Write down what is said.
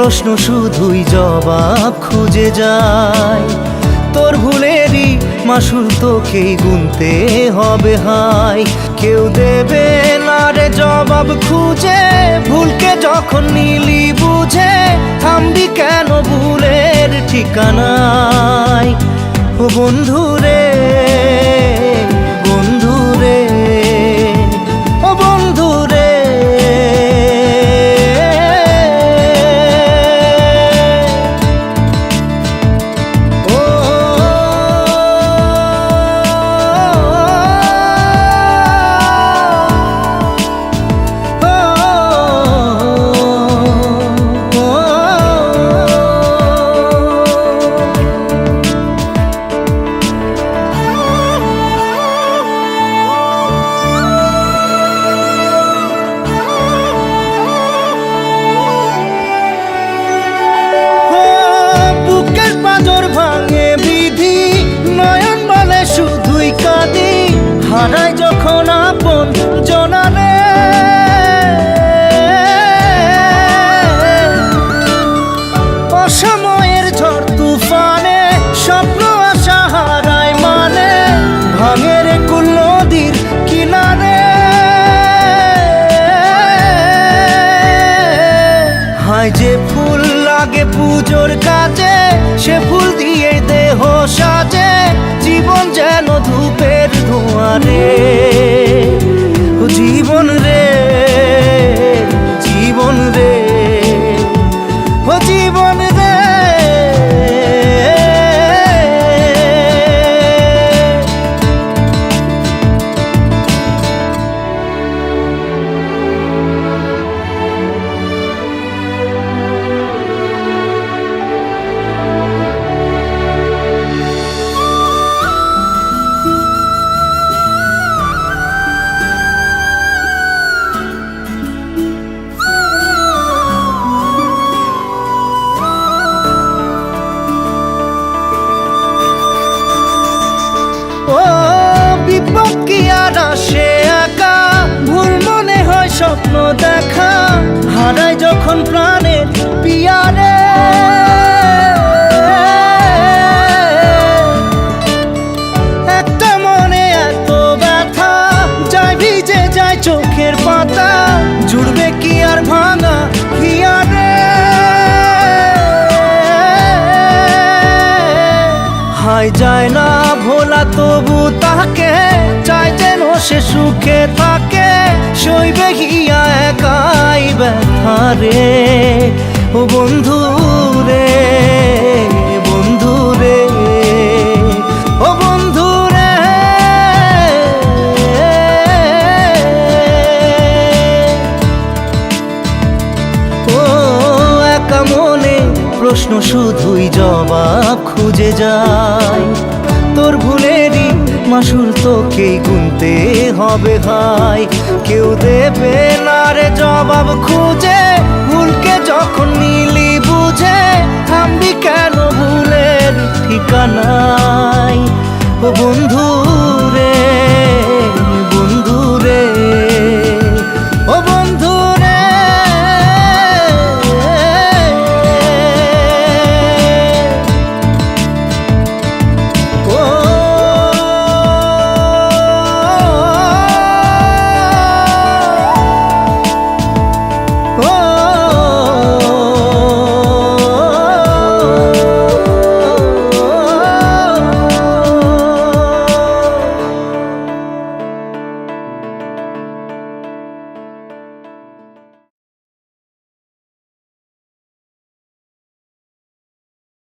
প্রশ্ন শুধুই জবাব খুঁজে যায়। তোর ভুলেরই মাসুল তোকেই গুনতে হবে হায়। কেউ দেবে না রে জবাব খুঁজে, ভুলকে যখন নিলি বুঝে থামবি কেন ভুলের ঠিকানায়। ও বন্ধু রে, বন্ধু রে, ও বন্ধু রে। হারাই যখন আপন জনারে, অসময়ের ঝড় তুফানে স্বপ্ন আশা হারায় মানে, ভাঙের কুল নদীর কিনারে। হায় যে ফুল লাগে পুজোর কাজে, সে ফুল দিয়ে দেহ সাজে, জীবন যেন ধূপের ধোঁয়ারে। ও জীবন রে, জীবন রে, ও জীবন রে। ও বিপদ কি আর আসে একা, ভুল মনে হয় স্বপ্ন দেখা, হারাই যখন প্রাণের পিয়ারে। একটা মনে এত ব্যথা, যায় ভিজে যায় চোখের পাতা, জুড়বে কি আর ভাঙা হিয়ারে। হায় যায় না ভোলা তবু তাকে, চাই যেন সে সুখে থাকে, সইবে গিয়া একাই ব্যথা রে। ও বন্ধু রে, বন্ধু রে, ও বন্ধু রে। ও একা মনে প্রশ্ন শুধুই জবাব খুঁজে যায়। তোর ভুলেরই মাসুল তোকেই গুনতে হবে হায়। কেউ দেবে না রে জবাব খুঁজে, ভুলকে যখন নিলি বুঝে থামবি কেন ভুলের ঠিকানায়। ও বন্ধু রে।